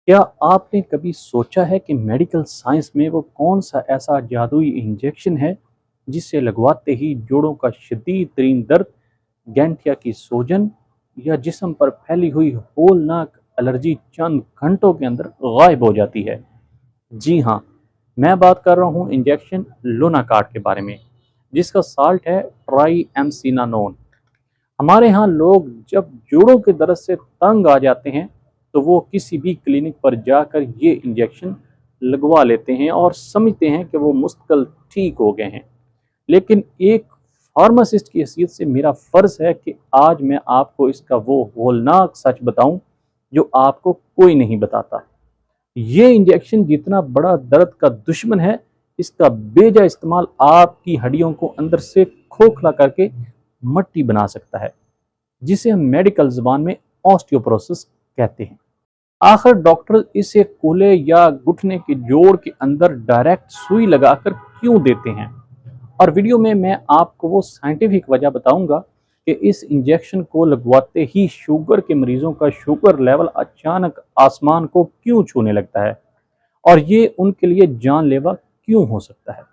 क्या आपने कभी सोचा है कि मेडिकल साइंस में वो कौन सा ऐसा जादुई इंजेक्शन है जिसे लगवाते ही जोड़ों का शदीद तरीन दर्द, गैंठिया की सूजन या जिस्म पर फैली हुई होलनाक एलर्जी चंद घंटों के अंदर गायब हो जाती है? जी हाँ, मैं बात कर रहा हूँ इंजेक्शन लोनाकार्ड के बारे में, जिसका साल्ट है ट्राई एमसिनानोन। हमारे यहाँ लोग जब जोड़ों के दर्द से तंग आ जाते हैं तो वो किसी भी क्लिनिक पर जाकर ये इंजेक्शन लगवा लेते हैं और समझते हैं कि वो मुस्तकिल ठीक हो गए हैं। लेकिन एक फार्मासिस्ट की हैसियत से मेरा फ़र्ज़ है कि आज मैं आपको इसका वो होलनाक सच बताऊं जो आपको कोई नहीं बताता। ये इंजेक्शन जितना बड़ा दर्द का दुश्मन है, इसका बेजा इस्तेमाल आपकी हड्डियों को अंदर से खोखला करके मट्टी बना सकता है, जिसे हम मेडिकल ज़बान में ऑस्टियोपोरोसिस कहते हैं। आखिर डॉक्टर इसे कूल्हे या घुटने के जोड़ के अंदर डायरेक्ट सुई लगाकर क्यों देते हैं? और वीडियो में मैं आपको वो साइंटिफिक वजह बताऊंगा कि इस इंजेक्शन को लगवाते ही शुगर के मरीजों का शुगर लेवल अचानक आसमान को क्यों छूने लगता है और ये उनके लिए जानलेवा क्यों हो सकता है।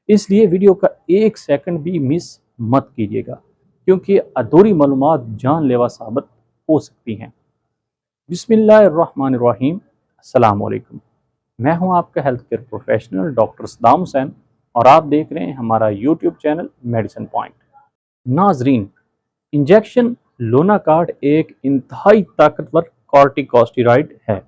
इसलिए वीडियो का एक सेकंड भी मिस मत कीजिएगा, क्योंकि अधूरी मालूमात जानलेवा साबित हो सकती हैं। बिस्मिल्लाहिर्रहमानिर्रहीम। अस्सलाम वालेकुम। मैं हूं आपका health care professional doctor Saddam Hussain और आप देख रहे हैं हमारा यूट्यूब चैनल मेडिसिन पॉइंट। नाजरीन, इंजेक्शन लोनाकार्ड एक इंतहाई ताकतवर कॉर्टिकोस्टेरॉइड है।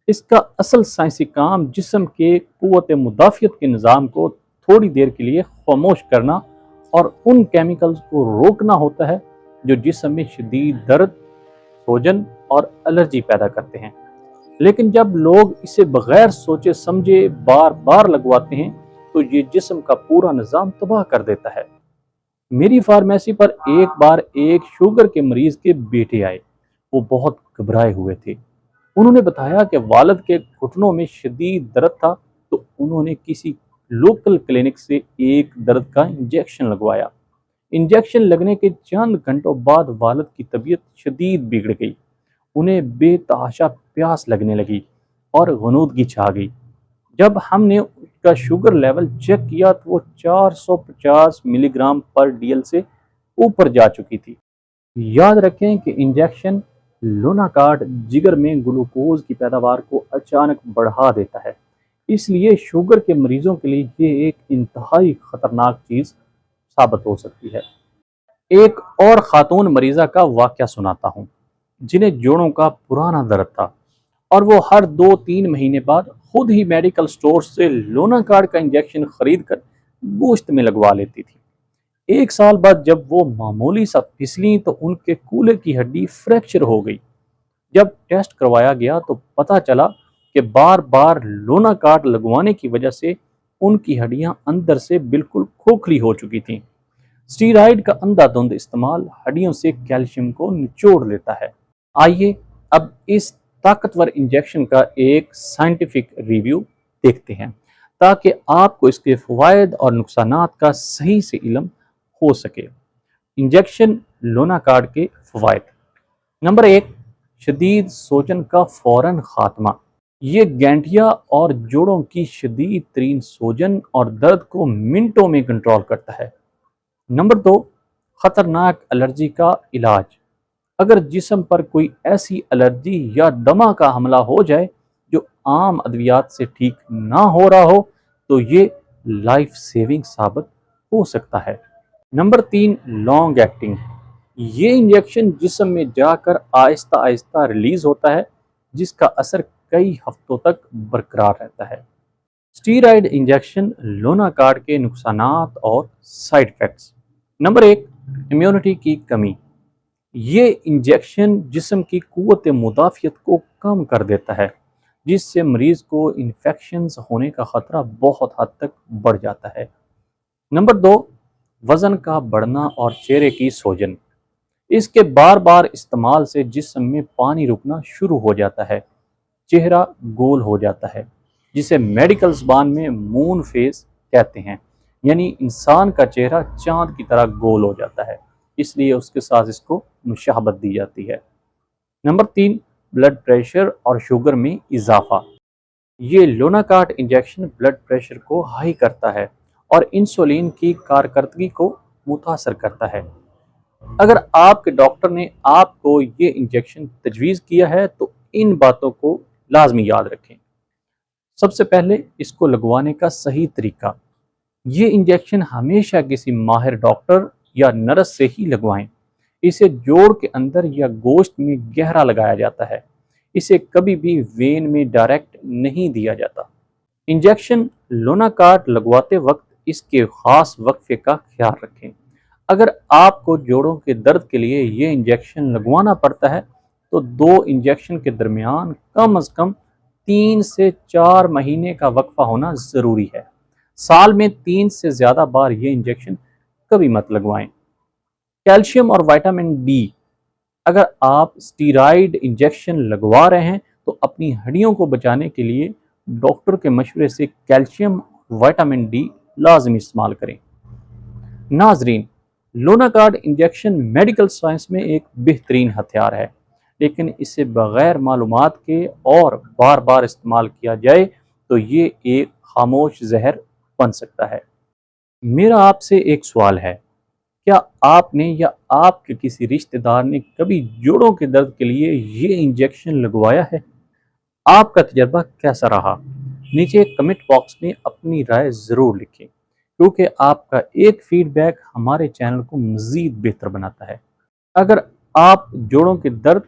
इसका असल साइंसी काम जिस्म के कुव्वत मुदाफ़ियत के निज़ाम को थोड़ी देर के लिए खामोश करना और उन केमिकल्स को रोकना होता है जो जिस्म में शदीद दर्द, सूजन और एलर्जी पैदा करते हैं। लेकिन जब लोग इसे बगैर सोचे समझे बार बार लगवाते हैं तो ये जिस्म का पूरा निज़ाम तबाह कर देता है। मेरी फार्मेसी पर एक बार एक शुगर के मरीज के बेटे आए। वो बहुत घबराए हुए थे। उन्होंने बताया कि वालिद के घुटनों में शदीद दर्द था, तो उन्होंने किसी लोकल क्लिनिक से एक दर्द का इंजेक्शन लगवाया। इंजेक्शन लगने के चंद घंटों बाद वालिद की तबीयत शदीद बिगड़ गई। उन्हें बेतहाशा प्यास लगने लगी और गनूदगी छा गई। जब हमने उसका शुगर लेवल चेक किया तो वो 450 मिलीग्राम पर डीएल से ऊपर जा चुकी थी। याद रखें कि इंजेक्शन लोनाकार्ड जिगर में ग्लूकोज की पैदावार को अचानक बढ़ा देता है, इसलिए शुगर के मरीजों के लिए ये एक इंतहाई खतरनाक चीज़ साबित हो सकती है। एक और खातून मरीज़ा का वाक़या सुनाता हूँ, जिन्हें जोड़ों का पुराना दर्द था और वो हर 2-3 महीने बाद खुद ही मेडिकल स्टोर से लोनाकार्ड का इंजेक्शन खरीद कर गोश्त में लगवा लेती थी। एक साल बाद जब वो मामूली सा फिसली तो उनके कूल्हे की हड्डी फ्रैक्चर हो गई। जब टेस्ट करवाया गया तो पता चला कि बार बार लोनाकार्ड लगवाने की वजह से उनकी हड्डियां अंदर से बिल्कुल खोखली हो चुकी थीं। स्टीरॉयड का अंधाधुंध इस्तेमाल हड्डियों से कैल्शियम को निचोड़ लेता है। आइए अब इस ताकतवर इंजेक्शन का एक साइंटिफिक रिव्यू देखते हैं, ताकि आपको इसके फ़वाइद और नुकसानात का सही से इल्म हो सके। इंजेक्शन लोनाकार्ड के फ़वाइद। नंबर 1, शदीद सोजन का फ़ौरन ख़ात्मा। ये गैंठिया और जोड़ों की शदीद तरीन सोजन और दर्द को मिनटों में कंट्रोल करता है। नंबर 2, ख़तरनाक एलर्जी का इलाज। अगर जिस्म पर कोई ऐसी एलर्जी या दमा का हमला हो जाए जो आम अद्वियात से ठीक ना हो रहा हो तो ये लाइफ सेविंग साबित हो सकता है। Number 3, long acting. ये इंजेक्शन जिस्म में जाकर आहिस्ता आहिस्ता रिलीज होता है, जिसका असर कई हफ्तों तक बरकरार रहता है। स्टीरॉयड इंजेक्शन लोनाकार्ड के नुकसानात और साइड इफ़ेक्ट्स। नंबर 1, इम्यूनिटी की कमी। ये इंजेक्शन जिस्म की कुव्वत मुदाफ़ियत को कम कर देता है, जिससे मरीज़ को इन्फेक्शंस होने का ख़तरा बहुत हद तक बढ़ जाता है। नंबर 2, वज़न का बढ़ना और चेहरे की सूजन। इसके बार बार इस्तेमाल से जिस्म में पानी रुकना शुरू हो जाता है, चेहरा गोल हो जाता है, जिसे मेडिकल ज़बान में मून फेस कहते हैं, यानी इंसान का चेहरा चाँद की तरह गोल हो जाता है, इसलिए उसके साथ इसको मुशाहबत दी जाती है। नंबर 3, ब्लड प्रेशर और शुगर में इजाफा। ये लोनाकार्ड इंजेक्शन ब्लड प्रेशर को हाई करता है और इंसुलिन की कारकर्दगी को मुतासर करता है। अगर आपके डॉक्टर ने आपको ये इंजेक्शन तजवीज़ किया है तो इन बातों को लाजमी याद रखें। सबसे पहले इसको लगवाने का सही तरीका। ये इंजेक्शन हमेशा किसी माहिर डॉक्टर या नर्स से ही लगवाएं। इसे जोड़ के अंदर या गोश्त में गहरा लगाया जाता है। इसे कभी भी वेन में डायरेक्ट नहीं दिया जाता। इंजेक्शन लोनाकार्ड लगवाते वक्त इसके खास वक्फे का ख्याल रखें। अगर आपको जोड़ों के दर्द के लिए ये इंजेक्शन लगवाना पड़ता है तो 2 इंजेक्शन के दरमियान कम अज़ कम 3 से 4 महीने का वक्फा होना ज़रूरी है। साल में 3 से ज़्यादा बार ये इंजेक्शन कभी मत लगवाएं। कैल्शियम और विटामिन डी। अगर आप स्टीरॉयड इंजेक्शन लगवा रहे हैं तो अपनी हड्डियों को बचाने के लिए डॉक्टर के मशवरे से कैल्शियम विटामिन डी लाजमी इस्तेमाल करें। नाजरीन, लोनाकार्ड इंजेक्शन मेडिकल साइंस में एक बेहतरीन हथियार है, लेकिन इसे बग़ैर मालूमात के और बार बार इस्तेमाल किया जाए तो ये एक खामोश जहर बन सकता है। मेरा आपसे एक सवाल है, क्या आपने या आपके किसी रिश्तेदार ने कभी जोड़ों के दर्द के लिए ये इंजेक्शन लगवाया है? आपका तजर्बा कैसा रहा? नीचे कमेंट बॉक्स में अपनी राय ज़रूर लिखें, क्योंकि आपका एक फीडबैक हमारे चैनल को मज़ीद बेहतर बनाता है। अगर आप जोड़ों के दर्द,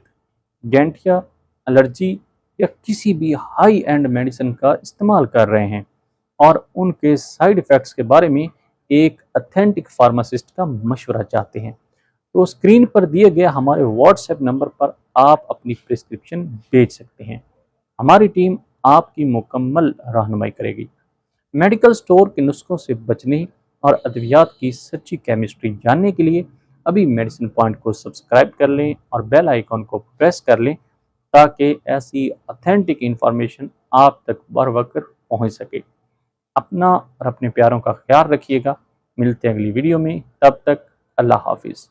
गैंठिया, एलर्जी या किसी भी हाई एंड मेडिसिन का इस्तेमाल कर रहे हैं और उनके साइड इफ़ेक्ट्स के बारे में एक अथेंटिक फार्मासिस्ट का मशवरा चाहते हैं, तो स्क्रीन पर दिए गए हमारे व्हाट्सएप नंबर पर आप अपनी प्रिस्क्रिप्शन भेज सकते हैं। हमारी टीम आपकी मुकम्मल रहनुमाई करेगी। मेडिकल स्टोर के नुस्खों से बचने और अद्वियात की सच्ची केमिस्ट्री जानने के लिए अभी मेडिसिन पॉइंट को सब्सक्राइब कर लें और बेल आइकॉन को प्रेस कर लें, ताकि ऐसी ऑथेंटिक इंफॉर्मेशन आप तक बर वक्त पहुँच सके। अपना और अपने प्यारों का ख्याल रखिएगा। मिलते हैं अगली वीडियो में, तब तक अल्लाह हाफिज़।